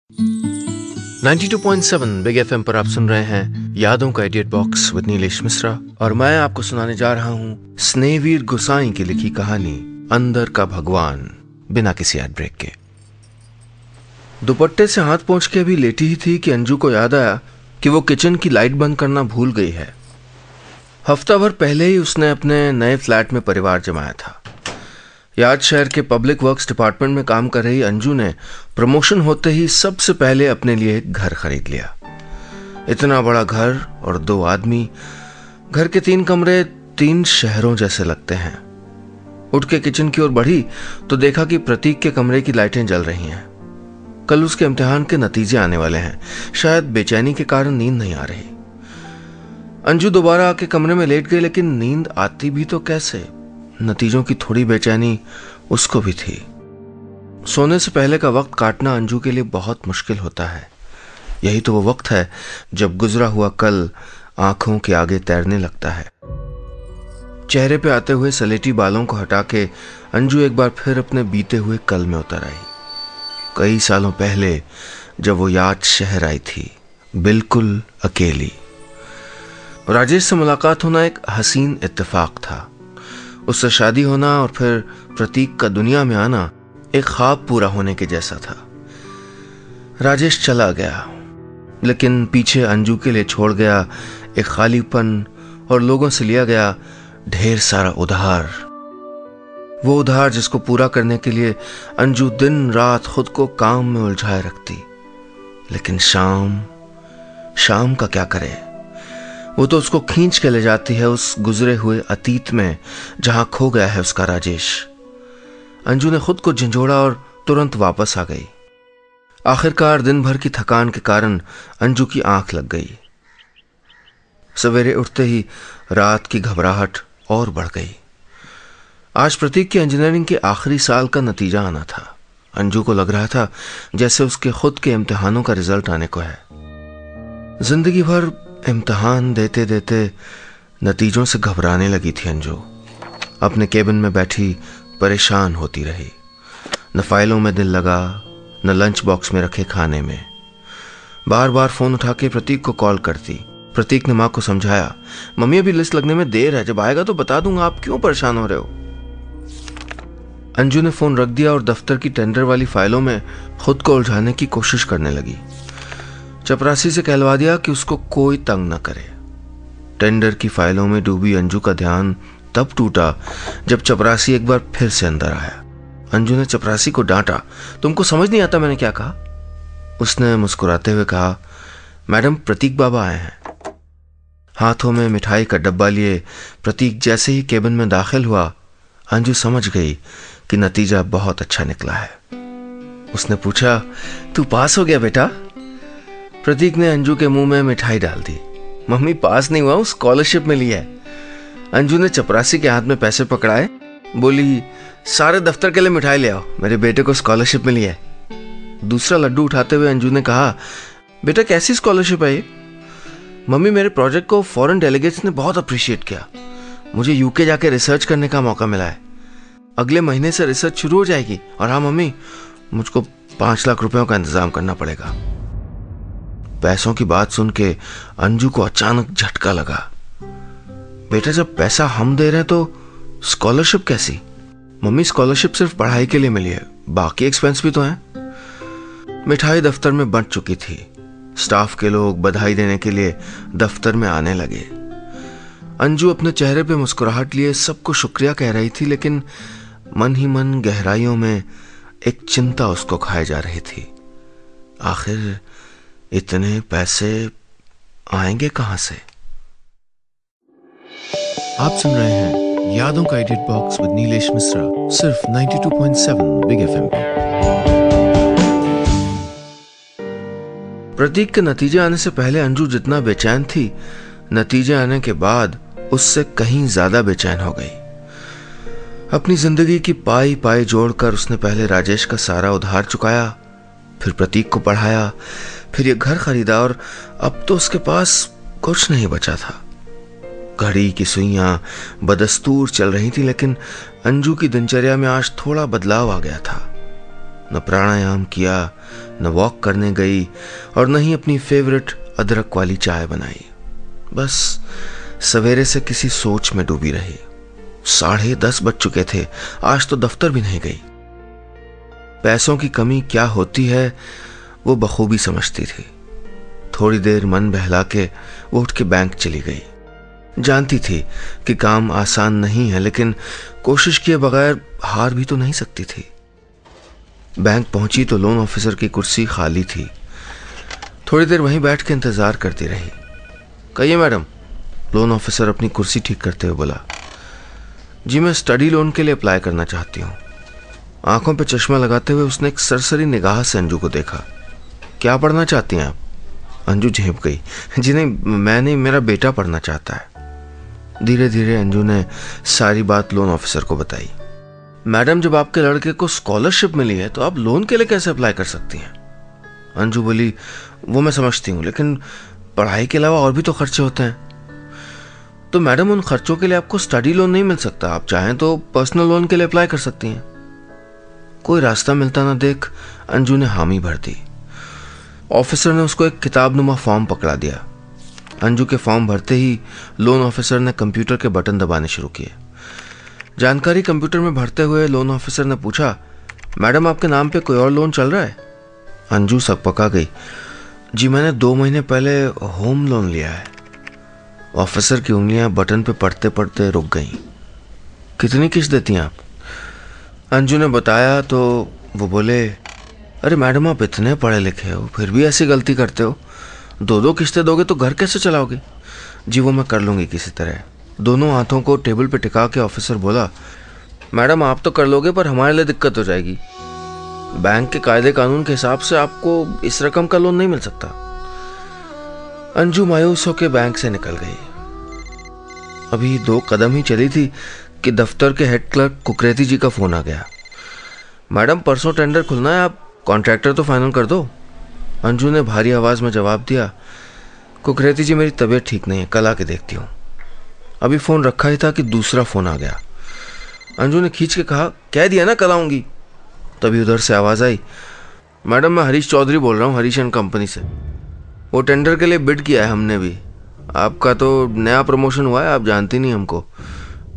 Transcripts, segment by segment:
92.7 big FM पर आप सुन रहे हैं यादों का edit box with Nilesh Mishra और मैं आपको सुनाने जा रहा हूँ स्नेहवीर गोसाई की लिखी कहानी अंदर का भगवान, बिना किसी एड ब्रेक के। दुपट्टे से हाथ पोंछ के अभी लेटी ही थी कि अंजू को याद आया कि वो किचन की लाइट बंद करना भूल गई है। हफ्ता भर पहले ही उसने अपने नए फ्लैट में परिवार जमाया था। याद शहर के पब्लिक वर्क्स डिपार्टमेंट में काम कर रही अंजू ने प्रमोशन होते ही सबसे पहले अपने लिए एक घर खरीद लिया। इतना बड़ा घर और 2 आदमी, घर के 3 कमरे 3 शहरों जैसे लगते हैं। उठ के किचन की ओर बढ़ी तो देखा कि प्रतीक के कमरे की लाइटें जल रही हैं। कल उसके इम्तिहान के नतीजे आने वाले हैं, शायद बेचैनी के कारण नींद नहीं आ रही। अंजू दोबारा आके कमरे में लेट गई, लेकिन नींद आती भी तो कैसे। नतीजों की थोड़ी बेचैनी उसको भी थी। सोने से पहले का वक्त काटना अंजू के लिए बहुत मुश्किल होता है। यही तो वो वक्त है जब गुजरा हुआ कल आंखों के आगे तैरने लगता है। चेहरे पे आते हुए सलेटी बालों को हटा के अंजू एक बार फिर अपने बीते हुए कल में उतर आई। कई सालों पहले जब वो याद शहर आई थी, बिल्कुल अकेली। राजेश से मुलाकात होना एक हसीन इत्तेफाक था। उससे शादी होना और फिर प्रतीक का दुनिया में आना एक ख्वाब पूरा होने के जैसा था। राजेश चला गया, लेकिन पीछे अंजू के लिए छोड़ गया एक खालीपन और लोगों से लिया गया ढेर सारा उधार। वो उधार जिसको पूरा करने के लिए अंजू दिन रात खुद को काम में उलझाए रखती। लेकिन शाम का क्या करे। वो तो उसको खींच के ले जाती है उस गुजरे हुए अतीत में जहां खो गया है उसका राजेश। अंजू ने खुद को झंझोड़ा और तुरंत वापस आ गई। आखिरकार दिन भर की थकान के कारण अंजू की आंख लग गई। सवेरे उठते ही रात की घबराहट और बढ़ गई। आज प्रतीक की इंजीनियरिंग के आखिरी साल का नतीजा आना था। अंजू को लग रहा था जैसे उसके खुद के इम्तिहानों का रिजल्ट आने को है। जिंदगी भर इम्तिहान देते देते नतीजों से घबराने लगी थी अंजू। अपने केबिन में बैठी परेशान होती रही। न फाइलों में दिल लगा, न लंच बॉक्स में रखे खाने में। बार बार फोन उठा के प्रतीक को कॉल करती। प्रतीक ने माँ को समझाया, मम्मी अभी लिस्ट लगने में देर है, जब आएगा तो बता दूंगा, आप क्यों परेशान हो रहे हो। अंजू ने फोन रख दिया और दफ्तर की टेंडर वाली फाइलों में खुद को उलझाने की कोशिश करने लगी। चपरासी से कहलवा दिया कि उसको कोई तंग न करे। टेंडर की फाइलों में डूबी अंजू का ध्यान तब टूटा जब चपरासी एक बार फिर से अंदर आया। अंजू ने चपरासी को डांटा, तुमको समझ नहीं आता मैंने क्या कहा। उसने मुस्कुराते हुए कहा, मैडम प्रतीक बाबा आए हैं। हाथों में मिठाई का डब्बा लिए प्रतीक जैसे ही केबिन में दाखिल हुआ, अंजू समझ गई कि नतीजा बहुत अच्छा निकला है। उसने पूछा, तू पास हो गया बेटा। प्रतीक ने अंजू के मुंह में मिठाई डाल दी। मम्मी पास नहीं हुआ हूं, स्कॉलरशिप मिली है। अंजू ने चपरासी के हाथ में पैसे पकड़ाए, बोली, सारे दफ्तर के लिए मिठाई ले आओ, मेरे बेटे को स्कॉलरशिप मिली है। दूसरा लड्डू उठाते हुए अंजू ने कहा, बेटा कैसी स्कॉलरशिप है ये। मम्मी मेरे प्रोजेक्ट को फॉरेन डेलीगेट्स ने बहुत अप्रिशिएट किया। मुझे यूके जाके रिसर्च करने का मौका मिला है। अगले महीने से रिसर्च शुरू हो जाएगी। और हाँ मम्मी, मुझको 5 लाख रुपयों का इंतजाम करना पड़ेगा। पैसों की बात सुन के अंजू को अचानक झटका लगा। बेटा जब पैसा हम दे रहे हैं तो स्कॉलरशिप कैसी। मम्मी स्कॉलरशिप सिर्फ पढ़ाई के लिए मिली है, बाकी एक्सपेंस भी तो हैं। मिठाई दफ्तर में बंट चुकी थी। स्टाफ के लोग बधाई देने के लिए दफ्तर में आने लगे। अंजू अपने चेहरे पे मुस्कुराहट लिए सबको शुक्रिया कह रही थी, लेकिन मन ही मन गहराइयों में एक चिंता उसको खाए जा रही थी। आखिर इतने पैसे आएंगे कहां से। आप सुन रहे हैं यादों का edit box with Nilesh Mishra, सिर्फ 92.7 बिग एफएम पे। प्रतीक के नतीजे आने से पहले अंजू जितना बेचैन थी, नतीजे आने के बाद उससे कहीं ज्यादा बेचैन हो गई। अपनी जिंदगी की पाई पाई जोड़कर उसने पहले राजेश का सारा उधार चुकाया, फिर प्रतीक को पढ़ाया, फिर ये घर खरीदा और अब तो उसके पास कुछ नहीं बचा था। घड़ी की सुइयां बदस्तूर चल रही थी, लेकिन अंजू की दिनचर्या में आज थोड़ा बदलाव आ गया था। न प्राणायाम किया, न वॉक करने गई और न ही अपनी फेवरेट अदरक वाली चाय बनाई। बस सवेरे से किसी सोच में डूबी रही। 10:30 बज चुके थे, आज तो दफ्तर भी नहीं गई। पैसों की कमी क्या होती है वो बखूबी समझती थी। थोड़ी देर मन बहला के वो उठ के बैंक चली गई। जानती थी कि काम आसान नहीं है, लेकिन कोशिश किए बगैर हार भी तो नहीं सकती थी। बैंक पहुंची तो लोन ऑफिसर की कुर्सी खाली थी। थोड़ी देर वहीं बैठ के इंतजार करती रही। कहिए मैडम, लोन ऑफिसर अपनी कुर्सी ठीक करते हुए बोला। जी मैं स्टडी लोन के लिए अप्लाई करना चाहती हूँ। आंखों पे चश्मा लगाते हुए उसने एक सरसरी निगाह से अंजू को देखा। क्या पढ़ना चाहती हैं आप? अंजू झेंप गई। जी नहीं, मैं नहीं, मेरा बेटा पढ़ना चाहता है। धीरे धीरे अंजू ने सारी बात लोन ऑफिसर को बताई। मैडम, जब आपके लड़के को स्कॉलरशिप मिली है तो आप लोन के लिए कैसे अप्लाई कर सकती हैं? अंजू बोली, वो मैं समझती हूँ, लेकिन पढ़ाई के अलावा और भी तो खर्चे होते हैं। तो मैडम, उन खर्चों के लिए आपको स्टडी लोन नहीं मिल सकता। आप चाहें तो पर्सनल लोन के लिए अप्लाई कर सकती हैं। कोई रास्ता मिलता ना देख अंजू ने हामी भर दी। ऑफिसर ने उसको एक किताबनुमा फॉर्म पकड़ा दिया। अंजू के फॉर्म भरते ही लोन ऑफिसर ने कंप्यूटर के बटन दबाने शुरू किए। जानकारी कंप्यूटर में भरते हुए लोन ऑफिसर ने पूछा, मैडम आपके नाम पे कोई और लोन चल रहा है? अंजू सकपका गई। जी मैंने 2 महीने पहले होम लोन लिया है। ऑफिसर की उंगलियां बटन पे पढ़ते पढ़ते रुक गईं। कितनी किस्त देती हैं आप? अंजू ने बताया तो वो बोले, अरे मैडम आप इतने पढ़े लिखे हो फिर भी ऐसी गलती करते हो। 2 किस्तें दोगे तो घर कैसे चलाओगे? जी वो मैं कर लूँगी किसी तरह। दोनों हाथों को टेबल पे टिका के ऑफिसर बोला, मैडम आप तो कर लोगे पर हमारे लिए दिक्कत हो जाएगी। बैंक के कायदे कानून के हिसाब से आपको इस रकम का लोन नहीं मिल सकता। अंजू मायूस होकर बैंक से निकल गई। अभी 2 कदम ही चली थी कि दफ्तर के हेड क्लर्क कुकरेती जी का फोन आ गया। मैडम परसों टेंडर खुलना है, आप कॉन्ट्रैक्टर तो फाइनल कर दो। अंजू ने भारी आवाज में जवाब दिया, कुकरेती जी मेरी तबीयत ठीक नहीं है, कल आके देखती हूँ। अभी फोन रखा ही था कि दूसरा फोन आ गया। अंजू ने खींच के कहा, कह दिया ना कल आऊंगी। तभी उधर से आवाज आई, मैडम मैं हरीश चौधरी बोल रहा हूँ, हरीश एंड कंपनी से। वो टेंडर के लिए बिड किया है हमने भी। आपका तो नया प्रमोशन हुआ है, आप जानती नहीं हमको।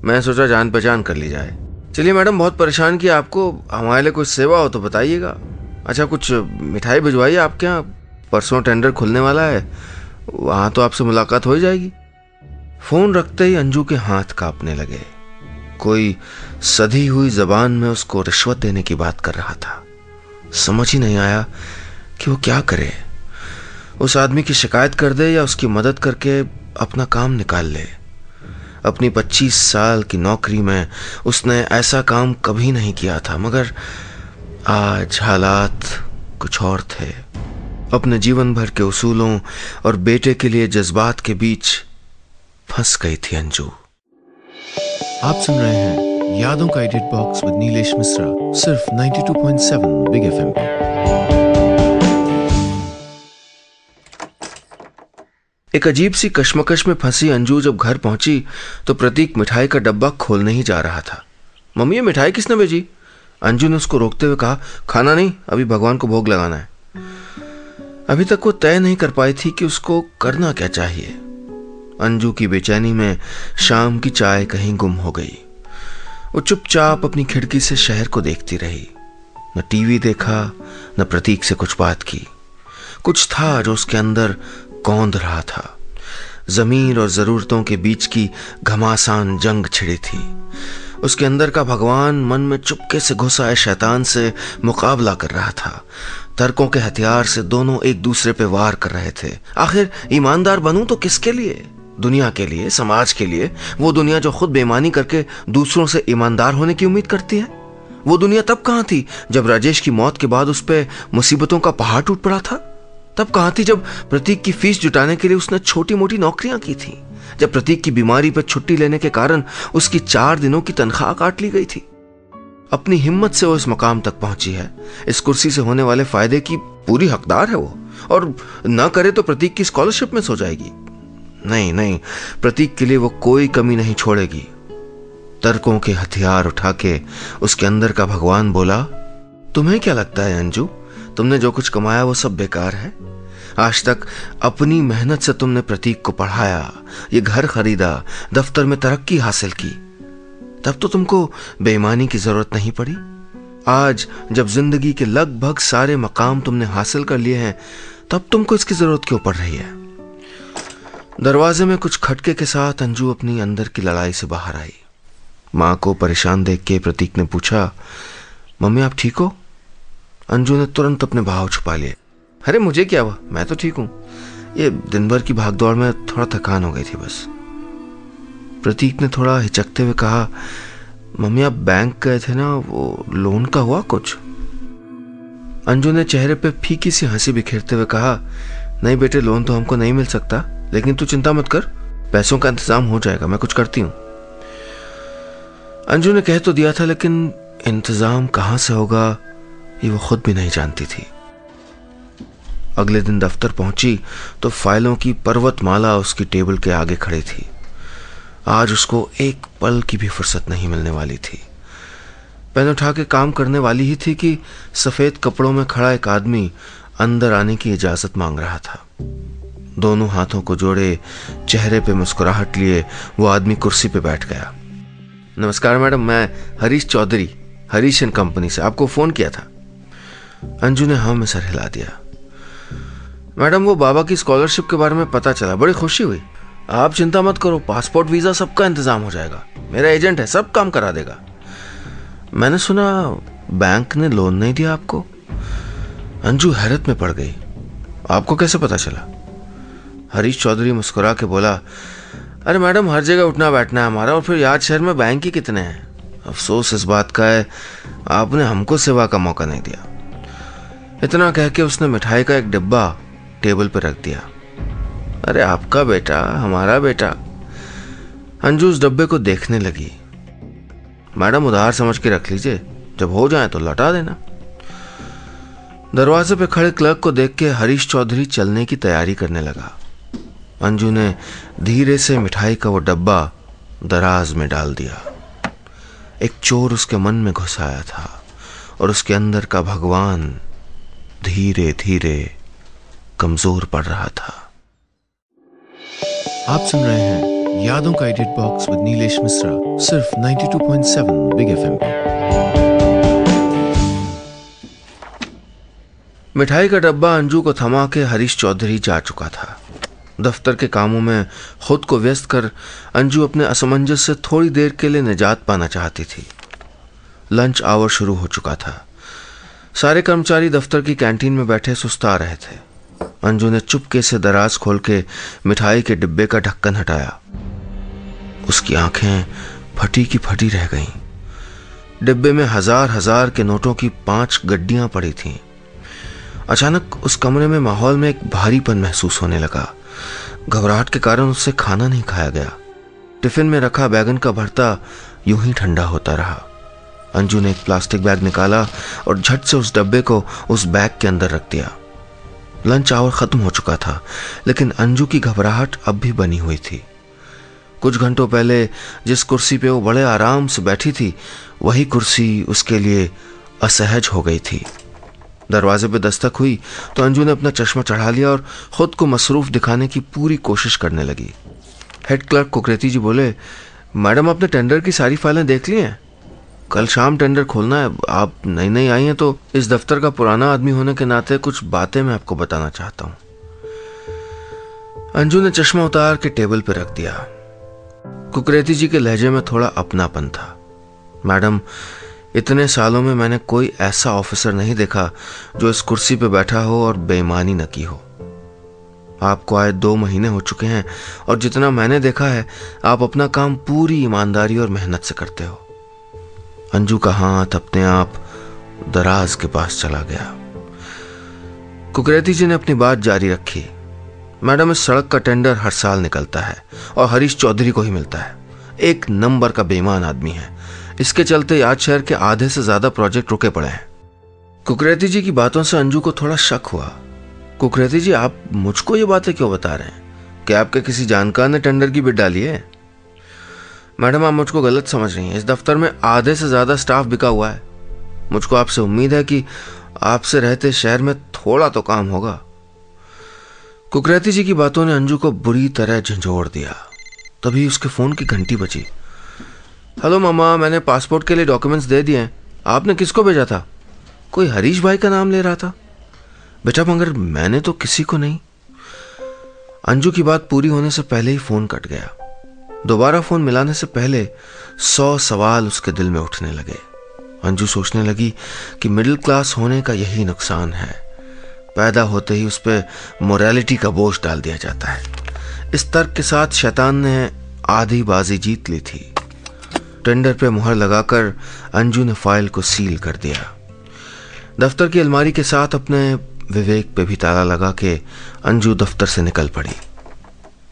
मैं सोचा जान पहचान कर ली जाए। चलिए मैडम, बहुत परेशान किया आपको, हमारे लिए कुछ सेवा हो तो बताइएगा। अच्छा कुछ मिठाई भिजवाइए आपके यहाँ, परसों टेंडर खुलने वाला है, वहाँ तो आपसे मुलाकात हो ही जाएगी। फोन रखते ही अंजू के हाथ कांपने लगे। कोई सधी हुई जबान में उसको रिश्वत देने की बात कर रहा था। समझ ही नहीं आया कि वो क्या करे। उस आदमी की शिकायत कर दे या उसकी मदद करके अपना काम निकाल ले। अपनी 25 साल की नौकरी में उसने ऐसा काम कभी नहीं किया था, मगर आज हालात कुछ और थे। अपने जीवन भर के उसूलों और बेटे के लिए जज्बात के बीच फंस गई थी अंजू। आप सुन रहे हैं यादों का edit box with Nilesh Mishra, सिर्फ 92.7 बिग एफएम पे। एक अजीब सी कश्मकश में फंसी अंजू जब घर पहुंची तो प्रतीक मिठाई का डब्बा खोलने ही जा रहा था। मम्मी ये मिठाई किसने भेजी? अंजू ने उसको रोकते हुए कहा, खाना नहीं, अभी भगवान को भोग लगाना है। अभी तक वो तय नहीं कर पाई थी कि उसको करना क्या चाहिए। अंजू की बेचैनी में शाम की चाय कहीं गुम हो गई। वो चुपचाप अपनी खिड़की से शहर को देखती रही। न टीवी देखा, न प्रतीक से कुछ बात की। कुछ था जो उसके अंदर कौंध रहा था। जमीर और जरूरतों के बीच की घमासान जंग छिड़ी थी। उसके अंदर का भगवान मन में चुपके से घुस आए शैतान से मुकाबला कर रहा था। तर्कों के हथियार से दोनों एक दूसरे पे वार कर रहे थे। आखिर ईमानदार बनूं तो किसके लिए? दुनिया के लिए, समाज के लिए। वो दुनिया जो खुद बेईमानी करके दूसरों से ईमानदार होने की उम्मीद करती है। वो दुनिया तब कहां थी जब राजेश की मौत के बाद उस पे मुसीबतों का पहाड़ टूट पड़ा था? तब कहां थी जब प्रतीक की फीस जुटाने के लिए उसने छोटी मोटी नौकरियां की थी? जब प्रतीक की बीमारी पर छुट्टी लेने के कारण उसकी 4 दिनों की तनख्वाह काट ली गई थी? अपनी हिम्मत से वो इस मकाम तक पहुंची है। इस कुर्सी से होने वाले फायदे की पूरी हकदार है वो, और ना करे तो प्रतीक की स्कॉलरशिप में सो जाएगी। नहीं नहीं, प्रतीक के लिए वो कोई कमी नहीं छोड़ेगी। तर्कों के हथियार उठा के उसके अंदर का भगवान बोला, तुम्हें क्या लगता है अंजू, तुमने जो कुछ कमाया वो सब बेकार है? आज तक अपनी मेहनत से तुमने प्रतीक को पढ़ाया, ये घर खरीदा, दफ्तर में तरक्की हासिल की, तब तो तुमको बेईमानी की जरूरत नहीं पड़ी। आज जब जिंदगी के लगभग सारे मकाम तुमने हासिल कर लिए हैं, तब तुमको इसकी जरूरत क्यों पड़ रही है? दरवाजे में कुछ खटके के साथ अंजू अपनी अंदर की लड़ाई से बाहर आई। माँ को परेशान देख के प्रतीक ने पूछा, मम्मी आप ठीक हो? अंजू ने तुरंत अपने भाव छुपा लिए। अरे मुझे क्या हुआ, मैं तो ठीक हूं, ये दिन भर की भागदौड़ में थोड़ा थकान हो गई थी बस। प्रतीक ने थोड़ा हिचकते हुए कहा, मम्मी आप बैंक गए थे ना, वो लोन का हुआ कुछ? अंजू ने चेहरे पे फीकी सी हंसी बिखेरते हुए कहा, नहीं बेटे, लोन तो हमको नहीं मिल सकता, लेकिन तू चिंता मत कर, पैसों का इंतजाम हो जाएगा, मैं कुछ करती हूं। अंजू ने कह तो दिया था, लेकिन इंतजाम कहां से होगा ये वो खुद भी नहीं जानती थी। अगले दिन दफ्तर पहुंची तो फाइलों की पर्वतमाला उसकी टेबल के आगे खड़ी थी। आज उसको एक पल की भी फुर्सत नहीं मिलने वाली थी। पेन उठा के काम करने वाली ही थी कि सफेद कपड़ों में खड़ा एक आदमी अंदर आने की इजाजत मांग रहा था। दोनों हाथों को जोड़े, चेहरे पे मुस्कुराहट लिए वो आदमी कुर्सी पे बैठ गया। नमस्कार मैडम, मैं हरीश चौधरी, हरीश एंड कंपनी से, आपको फोन किया था। अंजू ने हाँ में सर हिला दिया। मैडम वो बाबा की स्कॉलरशिप के बारे में पता चला, बड़ी खुशी हुई। आप चिंता मत करो, पासपोर्ट वीजा सबका इंतजाम हो जाएगा, मेरा एजेंट है, सब काम करा देगा। मैंने सुना बैंक ने लोन नहीं दिया आपको? अंजू हैरत में पड़ गई, आपको कैसे पता चला? हरीश चौधरी मुस्कुरा के बोला, अरे मैडम हर जगह उठना बैठना है हमारा, और फिर याद शहर में बैंक ही कितने हैं। अफसोस इस बात का है आपने हमको सेवा का मौका नहीं दिया। इतना कह के उसने मिठाई का एक डिब्बा टेबल पर रख दिया। अरे आपका बेटा, हमारा बेटा। अंजू उस डब्बे को देखने लगी। मैडम उधार समझ के रख लीजिए, जब हो जाए तो लौटा देना। दरवाजे पे खड़े क्लर्क को देख के हरीश चौधरी चलने की तैयारी करने लगा। अंजू ने धीरे से मिठाई का वो डब्बा दराज में डाल दिया। एक चोर उसके मन में घुस आया था और उसके अंदर का भगवान धीरे धीरे कमजोर पड़ रहा था। आप सुन रहे हैं यादों का edit box with Nilesh Mishra, सिर्फ 92.7 बिग एफएम पे। मिठाई का डब्बा अंजू को थमा के हरीश चौधरी जा चुका था। दफ्तर के कामों में खुद को व्यस्त कर अंजू अपने असमंजस से थोड़ी देर के लिए निजात पाना चाहती थी। लंच आवर शुरू हो चुका था। सारे कर्मचारी दफ्तर की कैंटीन में बैठे सुस्ता रहे थे। अंजू ने चुपके से दराज खोल के मिठाई के डिब्बे का ढक्कन हटाया। उसकी आंखें फटी की फटी रह गईं। डिब्बे में हजार हजार के नोटों की 5 गड्डियां पड़ी थीं। अचानक उस कमरे में माहौल में एक भारीपन महसूस होने लगा। घबराहट के कारण उससे खाना नहीं खाया गया। टिफिन में रखा बैगन का भरता यूं ही ठंडा होता रहा। अंजू ने एक प्लास्टिक बैग निकाला और झट से उस डब्बे को उस बैग के अंदर रख दिया। लंच आवर खत्म हो चुका था, लेकिन अंजू की घबराहट अब भी बनी हुई थी। कुछ घंटों पहले जिस कुर्सी पे वो बड़े आराम से बैठी थी, वही कुर्सी उसके लिए असहज हो गई थी। दरवाजे पे दस्तक हुई तो अंजू ने अपना चश्मा चढ़ा लिया और खुद को मसरूफ दिखाने की पूरी कोशिश करने लगी। हेड क्लर्क कुकरेती जी बोले, मैडम आपने टेंडर की सारी फाइलें देख ली हैं? कल शाम टेंडर खोलना है। आप नई नई आई हैं तो इस दफ्तर का पुराना आदमी होने के नाते कुछ बातें मैं आपको बताना चाहता हूं। अंजू ने चश्मा उतार के टेबल पर रख दिया। कुकरेती जी के लहजे में थोड़ा अपनापन था। मैडम, इतने सालों में मैंने कोई ऐसा ऑफिसर नहीं देखा जो इस कुर्सी पे बैठा हो और बेईमानी न की हो। आपको आए 2 महीने हो चुके हैं और जितना मैंने देखा है, आप अपना काम पूरी ईमानदारी और मेहनत से करते हो। अंजू का हाथ अपने आप दराज के पास चला गया। कुकरेती जी ने अपनी बात जारी रखी। मैडम, इस सड़क का टेंडर हर साल निकलता है और हरीश चौधरी को ही मिलता है। एक नंबर का बेईमान आदमी है। इसके चलते याद शहर के आधे से ज्यादा प्रोजेक्ट रुके पड़े हैं। कुकरेती जी की बातों से अंजू को थोड़ा शक हुआ। कुकरेती जी, आप मुझको ये बातें क्यों बता रहे हैं? क्या आपके किसी जानकार ने टेंडर की बिड डाली है? मैडम, आप मुझको गलत समझ रही हैं। इस दफ्तर में आधे से ज्यादा स्टाफ बिका हुआ है। मुझको आपसे उम्मीद है कि आपसे रहते शहर में थोड़ा तो काम होगा। कुकरेती जी की बातों ने अंजू को बुरी तरह झंझोड़ दिया। तभी उसके फोन की घंटी बजी। हेलो मामा, मैंने पासपोर्ट के लिए डॉक्यूमेंट्स दे दिए हैं। आपने किसको भेजा था? कोई हरीश भाई का नाम ले रहा था। बेटा मगर मैंने तो किसी को नहीं। अंजू की बात पूरी होने से पहले ही फोन कट गया। दोबारा फोन मिलाने से पहले 100 सवाल उसके दिल में उठने लगे। अंजू सोचने लगी कि मिडिल क्लास होने का यही नुकसान है, पैदा होते ही उस पर मोरालिटी का बोझ डाल दिया जाता है। इस तर्क के साथ शैतान ने आधी बाजी जीत ली थी। टेंडर पे मुहर लगाकर अंजू ने फाइल को सील कर दिया। दफ्तर की अलमारी के साथ अपने विवेक पे भी ताला लगा के अंजू दफ्तर से निकल पड़ी।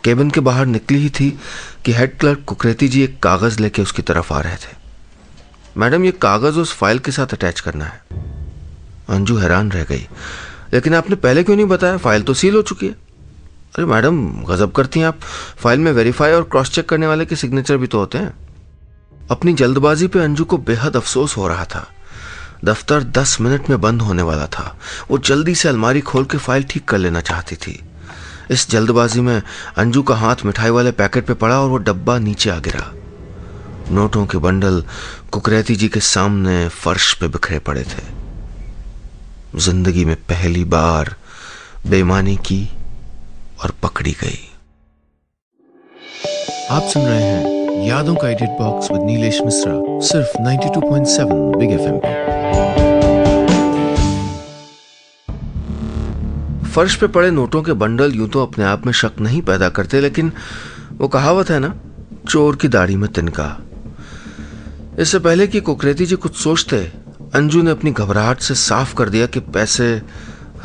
केबिन के बाहर निकली ही थी कि हेड क्लर्क कुकरेती जी एक कागज लेके उसकी तरफ आ रहे थे। मैडम, ये कागज उस फाइल के साथ अटैच करना है। अंजू हैरान रह गई। लेकिन आपने पहले क्यों नहीं बताया? फाइल तो सील हो चुकी है। अरे मैडम, गजब करती हैं आप। फाइल में वेरीफाई और क्रॉस चेक करने वाले के सिग्नेचर भी तो होते हैं। अपनी जल्दबाजी पे अंजू को बेहद अफसोस हो रहा था। दफ्तर 10 मिनट में बंद होने वाला था। वो जल्दी से अलमारी खोल के फाइल ठीक कर लेना चाहती थी। इस जल्दबाजी में अंजू का हाथ मिठाई वाले पैकेट पे पड़ा और वो डब्बा नीचे आ गिरा। नोटों के बंडल कुकरेती जी के सामने फर्श पे बिखरे पड़े थे। जिंदगी में पहली बार बेईमानी की और पकड़ी गई। आप सुन रहे हैं यादों का edit box with Nilesh Mishra, सिर्फ 92.7 बिग एफएम पे। फर्श पे पड़े नोटों के बंडल यूं तो अपने आप में शक नहीं पैदा करते, लेकिन वो कहावत है ना, चोर की दाढ़ी में तिनका। इससे पहले कि कुकरेती जी कुछ सोचते, अंजू ने अपनी घबराहट से साफ कर दिया कि पैसे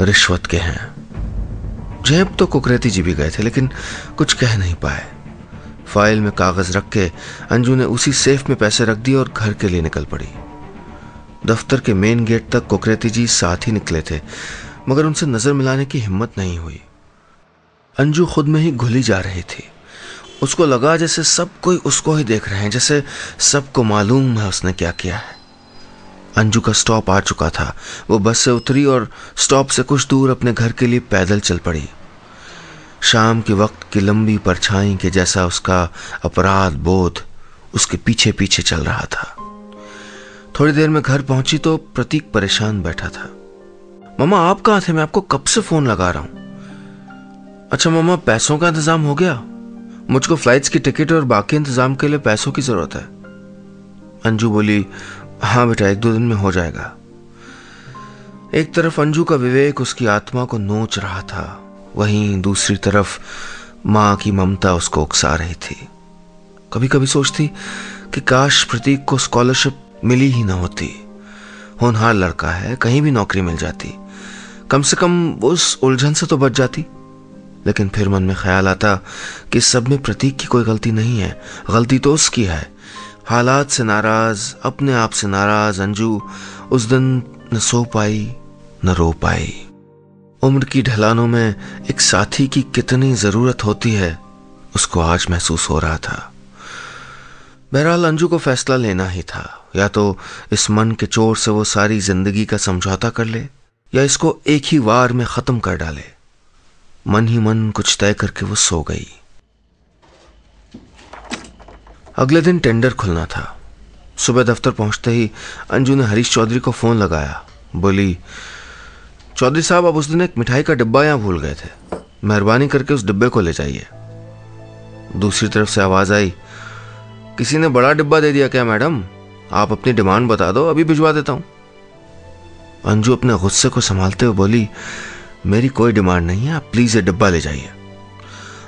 रिश्वत के हैं। जेब तो कुकरेती जी भी गए थे, लेकिन कुछ कह नहीं पाए। फाइल में कागज रख के अंजू ने उसी सेफ में पैसे रख दिए और घर के लिए निकल पड़ी। दफ्तर के मेन गेट तक कुकरेती जी साथ ही निकले थे, मगर उनसे नजर मिलाने की हिम्मत नहीं हुई। अंजू खुद में ही घुली जा रही थी। उसको लगा जैसे सब कोई उसको ही देख रहे हैं, जैसे सबको मालूम है उसने क्या किया है। अंजू का स्टॉप आ चुका था। वो बस से उतरी और स्टॉप से कुछ दूर अपने घर के लिए पैदल चल पड़ी। शाम के वक्त की लंबी परछाई के जैसा उसका अपराध बोध उसके पीछे पीछे चल रहा था। थोड़ी देर में घर पहुंची तो प्रतीक परेशान बैठा था। मामा, आप कहाँ थे? मैं आपको कब से फोन लगा रहा हूं। अच्छा मामा, पैसों का इंतजाम हो गया? मुझको फ्लाइट्स की टिकट और बाकी इंतजाम के लिए पैसों की जरूरत है। अंजू बोली, हाँ बेटा, 1-2 दिन में हो जाएगा। एक तरफ अंजू का विवेक उसकी आत्मा को नोच रहा था, वहीं दूसरी तरफ मां की ममता उसको उकसा रही थी। कभी कभी सोचती कि काश प्रतीक को स्कॉलरशिप मिली ही ना होती। होनहार लड़का है, कहीं भी नौकरी मिल जाती, कम से कम वो उस उलझन से तो बच जाती। लेकिन फिर मन में ख्याल आता कि सब में प्रतीक की कोई गलती नहीं है, गलती तो उसकी है। हालात से नाराज, अपने आप से नाराज अंजू उस दिन न सो पाई न रो पाई। उम्र की ढलानों में एक साथी की कितनी जरूरत होती है, उसको आज महसूस हो रहा था। बहरहाल अंजू को फैसला लेना ही था। या तो इस मन के चोर से वो सारी जिंदगी का समझौता कर ले, या इसको एक ही वार में खत्म कर डाले। मन ही मन कुछ तय करके वो सो गई। अगले दिन टेंडर खुलना था। सुबह दफ्तर पहुंचते ही अंजू ने हरीश चौधरी को फोन लगाया। बोली, चौधरी साहब, आप उस दिन एक मिठाई का डिब्बा यहां भूल गए थे, मेहरबानी करके उस डिब्बे को ले जाइए। दूसरी तरफ से आवाज आई, किसी ने बड़ा डिब्बा दे दिया क्या मैडम? आप अपनी डिमांड बता दो, अभी भिजवा देता हूं। अंजू अपने गुस्से को संभालते हुए बोली, मेरी कोई डिमांड नहीं है, आप प्लीज ये डिब्बा ले जाइए।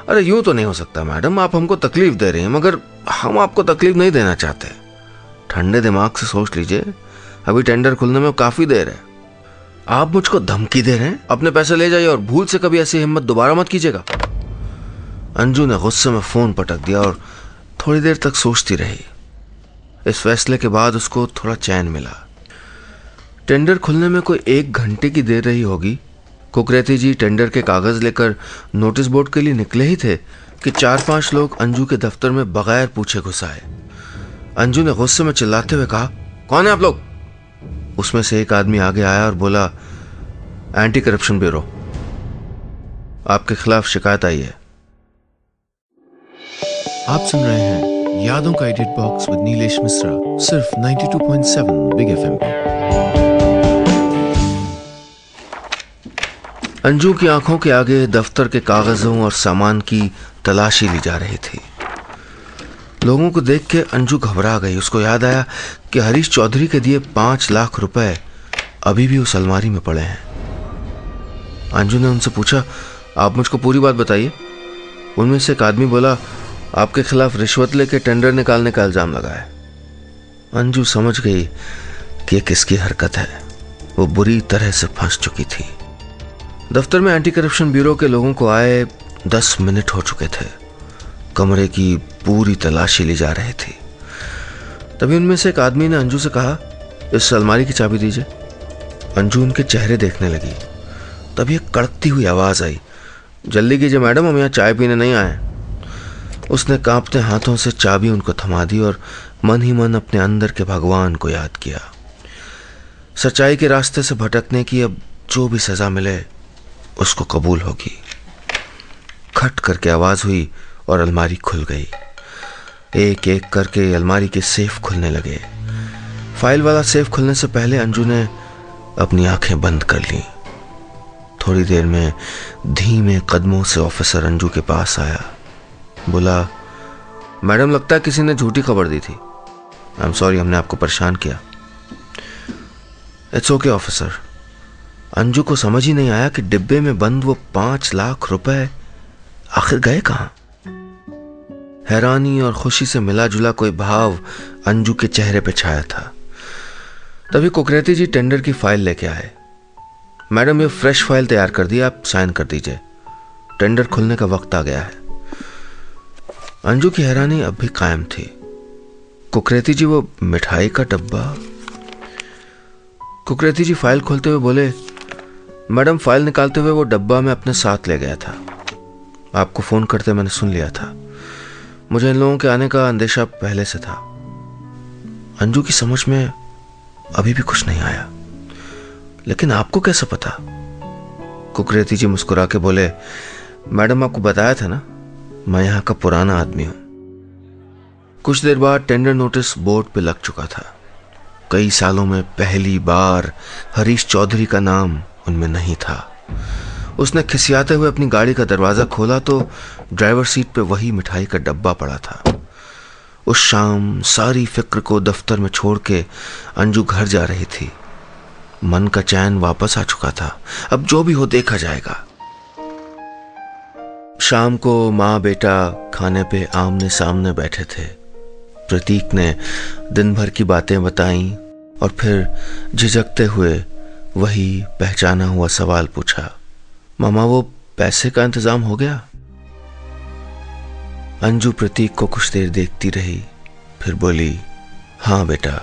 अरे यूं तो नहीं हो सकता मैडम, आप हमको तकलीफ दे रहे हैं, मगर हम आपको तकलीफ नहीं देना चाहते। ठंडे दिमाग से सोच लीजिए, अभी टेंडर खुलने में काफी देर है। आप मुझको धमकी दे रहे हैं? अपने पैसे ले जाइए और भूल से कभी ऐसी हिम्मत दोबारा मत कीजिएगा। अंजू ने गुस्से में फोन पटक दिया और थोड़ी देर तक सोचती रही। इस फैसले के बाद उसको थोड़ा चैन मिला। टेंडर खुलने में कोई 1 घंटे की देर रही होगी। कुकरेती जी टेंडर के कागज लेकर नोटिस बोर्ड के लिए निकले ही थे कि 4-5 लोग अंजू के दफ्तर में बगैर पूछे घुस आए। अंजू ने गुस्से में चिल्लाते हुए कहा, कौन है आप लोग? उसमें से एक आदमी आगे आया और बोला, एंटी करप्शन ब्यूरो, आपके खिलाफ शिकायत आई है। आप सुन रहे हैं यादों का edit box with Nilesh Mishra, सिर्फ 92.7 बिग एफएम पे। अंजू की आंखों के आगे दफ्तर के कागजों और सामान की तलाशी ली जा रही थी। लोगों को देख के अंजू घबरा गई। उसको याद आया कि हरीश चौधरी के दिए 5 लाख रुपए अभी भी उस अलमारी में पड़े हैं। अंजू ने उनसे पूछा, आप मुझको पूरी बात बताइए। उनमें से एक आदमी बोला, आपके खिलाफ रिश्वत लेके टेंडर निकालने का इल्जाम लगा है। अंजू समझ गई कि ये किसकी हरकत है। वो बुरी तरह से फंस चुकी थी। दफ्तर में एंटी करप्शन ब्यूरो के लोगों को आए 10 मिनट हो चुके थे। कमरे की पूरी तलाशी ली जा रही थी। तभी उनमें से एक आदमी ने अंजू से कहा, इस अलमारी की चाबी दीजिए। अंजू उनके चेहरे देखने लगी। तभी एक कड़कती हुई आवाज आई, जल्दी कीजिए मैडम, हम यहाँ चाय पीने नहीं आए। उसने कांपते हाथों से चाबी उनको थमा दी और मन ही मन अपने अंदर के भगवान को याद किया। सच्चाई के रास्ते से भटकने की अब जो भी सजा मिले उसको कबूल होगी। खट करके आवाज हुई और अलमारी खुल गई। एक एक करके अलमारी के सेफ खुलने लगे। फाइल वाला सेफ खुलने से पहले अंजू ने अपनी आंखें बंद कर ली। थोड़ी देर में धीमे कदमों से ऑफिसर अंजू के पास आया। बोला, मैडम लगता है किसी ने झूठी खबर दी थी। आई एम सॉरी, हमने आपको परेशान किया। It's okay officer. अंजू को समझ ही नहीं आया कि डिब्बे में बंद वो 5 लाख रुपए आखिर गए कहां। हैरानी और खुशी से मिला जुला कोई भाव अंजू के चेहरे पे छाया था। तभी कुकरेती जी टेंडर की फाइल लेके आए। मैडम, ये फ्रेश फाइल तैयार कर दी, आप साइन कर दीजिए। टेंडर खुलने का वक्त आ गया है। अंजू की हैरानी अब भी कायम थी। कुकरेती जी, वो मिठाई का डब्बा। कुकरेती जी फाइल खोलते हुए बोले, मैडम फाइल निकालते हुए वो डब्बा मैं अपने साथ ले गया था। आपको फोन करते मैंने सुन लिया था। मुझे इन लोगों के आने का अंदेशा पहले से था। अंजू की समझ में अभी भी कुछ नहीं आया। लेकिन आपको कैसे पता? कुकरेती जी मुस्कुरा के बोले, मैडम आपको बताया था ना, मैं यहां का पुराना आदमी हूं। कुछ देर बाद टेंडर नोटिस बोर्ड पे लग चुका था। कई सालों में पहली बार हरीश चौधरी का नाम उनमें नहीं था। उसने खिसियाते हुए अपनी गाड़ी का दरवाजा खोला तो ड्राइवर सीट पे वही मिठाई का डब्बा पड़ा था। उस शाम सारी फिक्र को दफ्तर में छोड़ के अंजू घर जा रही थी। मन का चैन वापस आ चुका था। अब जो भी हो देखा जाएगा। शाम को माँ बेटा खाने पे आमने सामने बैठे थे। प्रतीक ने दिन भर की बातें बताई और फिर झिझकते हुए वही पहचाना हुआ सवाल पूछा, मामा वो पैसे का इंतजाम हो गया? अंजू प्रतीक को कुछ देर देखती रही, फिर बोली, हाँ बेटा।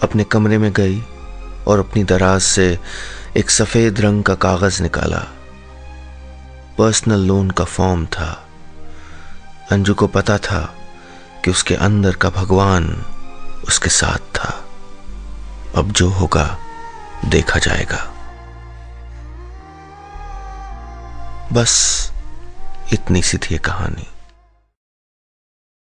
अपने कमरे में गई और अपनी दराज से एक सफेद रंग का कागज निकाला। पर्सनल लोन का फॉर्म था। अंजू को पता था कि उसके अंदर का भगवान उसके साथ था। अब जो होगा देखा जाएगा। बस इतनी सी थी ये कहानी।